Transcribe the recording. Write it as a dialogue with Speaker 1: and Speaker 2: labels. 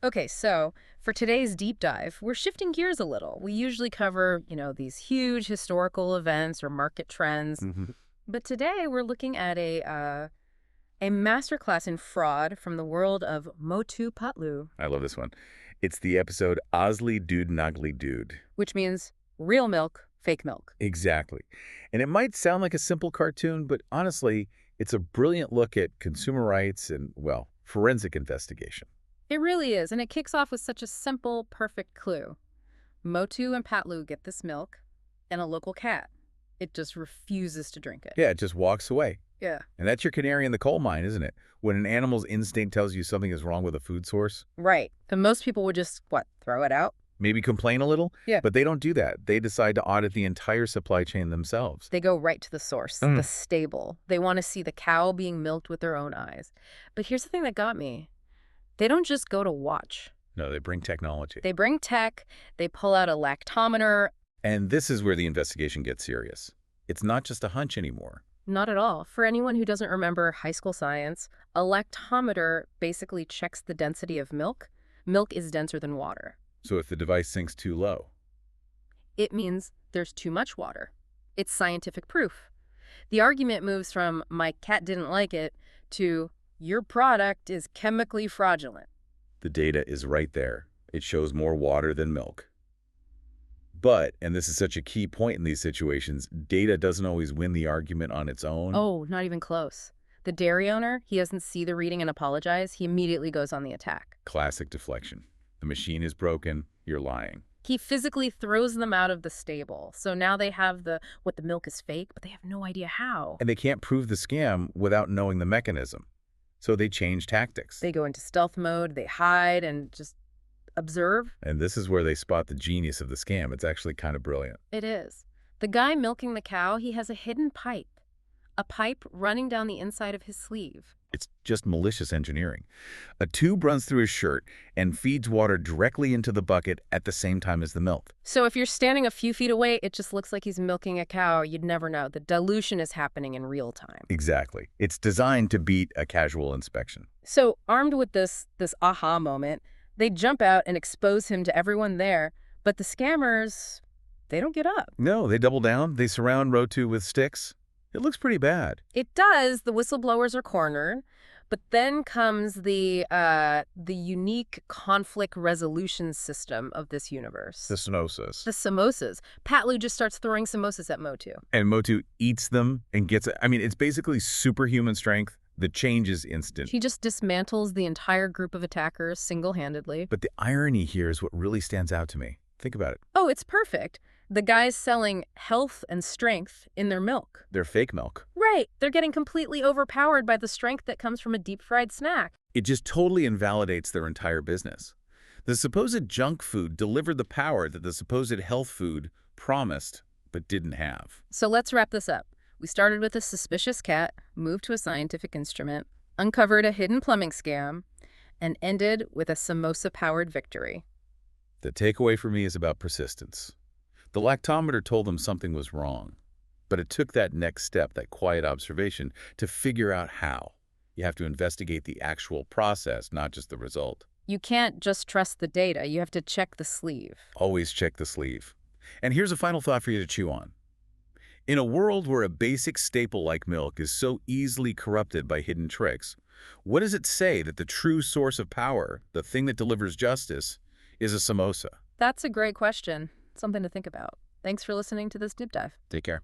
Speaker 1: Okay, so for today's deep dive, we're shifting gears a little. We usually cover, these huge historical events or market trends,
Speaker 2: Hmm.
Speaker 1: but today we're looking at a masterclass in fraud from the world of Motu Patlu,
Speaker 2: I love this one. It's the episode Osley Dude Nugly Dude.
Speaker 1: which means real milk, fake milk.
Speaker 2: Exactly. And it might sound like a simple cartoon, but honestly, it's a brilliant look at consumer rights and, well, forensic investigation.
Speaker 1: It really is, and it kicks off with such a simple, perfect clue. Motu and Patlu get this milk, and a local cat. It just refuses to drink it.
Speaker 2: Yeah, it just walks away.
Speaker 1: Yeah.
Speaker 2: And that's your canary in the coal mine, isn't it? When an animal's instinct tells you something is wrong with a food source,
Speaker 1: Right. And most people would just, throw it out?
Speaker 2: maybe complain a little,
Speaker 1: Yeah.
Speaker 2: but they don't do that. They decide to audit the entire supply chain themselves.
Speaker 1: They go right to the source, the stable. They want to see the cow being milked with their own eyes. But here's the thing that got me. They don't just go to watch.
Speaker 2: No, they bring technology.
Speaker 1: They bring tech, they pull out a lactometer.
Speaker 2: And this is where the investigation gets serious. It's not just a hunch anymore.
Speaker 1: Not at all. For anyone who doesn't remember high school science, a lactometer basically checks the density of milk. Milk is denser than water.
Speaker 2: So if the device sinks too low,
Speaker 1: It means there's too much water. It's scientific proof. The argument moves from "my cat didn't like it" to "your product is chemically fraudulent."
Speaker 2: the data is right there. It shows more water than milk. But, and this is such a key point in these situations, data doesn't always win the argument on its own.
Speaker 1: Oh, not even close. The dairy owner, he doesn't see the reading and apologize. He immediately goes on the attack.
Speaker 2: Classic deflection. The machine is broken, you're lying.
Speaker 1: He physically throws them out of the stable. So now they have the milk is fake, but they have no idea how.
Speaker 2: And they can't prove the scam without knowing the mechanism. So they change tactics.
Speaker 1: They go into stealth mode, they hide and just observe.
Speaker 2: And this is where they spot the genius of the scam. It's actually kind of brilliant.
Speaker 1: It is. The guy milking the cow, he has a hidden pipe. A pipe running down the inside of his sleeve.
Speaker 2: It's just malicious engineering. A tube runs through his shirt and feeds water directly into the bucket at the same time as the milk.
Speaker 1: So if you're standing a few feet away, it just looks like he's milking a cow. You'd never know. The dilution is happening in real time.
Speaker 2: Exactly. It's designed to beat a casual inspection.
Speaker 1: So armed with this aha moment, they jump out and expose him to everyone there. But the scammers, they don't get up.
Speaker 2: No, they double down. They surround Rotu with sticks. It looks pretty bad.
Speaker 1: It does. The whistleblowers are cornered. But then comes the unique conflict resolution system of this universe.
Speaker 2: The samosas.
Speaker 1: The samosas. Patlu just starts throwing samosas at Motu.
Speaker 2: And Motu eats them and gets it. I mean, it's basically superhuman strength. The change is instant.
Speaker 1: He just dismantles the entire group of attackers single-handedly.
Speaker 2: But the irony here is what really stands out to me. Think about it.
Speaker 1: Oh, it's perfect. The guy's selling health and strength in their milk.
Speaker 2: They're fake milk.
Speaker 1: Right. They're getting completely overpowered by the strength that comes from a deep-fried snack.
Speaker 2: It just totally invalidates their entire business. The supposed junk food delivered the power that the supposed health food promised but didn't have.
Speaker 1: So let's wrap this up. We started with a suspicious cat, moved to a scientific instrument, uncovered a hidden plumbing scam, and ended with a samosa-powered victory.
Speaker 2: The takeaway for me is about persistence. The lactometer told them something was wrong, but it took that next step, that quiet observation, to figure out how. You have to investigate the actual process, not just the result.
Speaker 1: You can't just trust the data. You have to check the sleeve.
Speaker 2: Always check the sleeve. And here's a final thought for you to chew on. In a world where a basic staple like milk is so easily corrupted by hidden tricks, what does it say that the true source of power, the thing that delivers justice, is a samosa?
Speaker 1: That's a great question. Something to think about. Thanks for listening to this deep dive.
Speaker 2: Take care.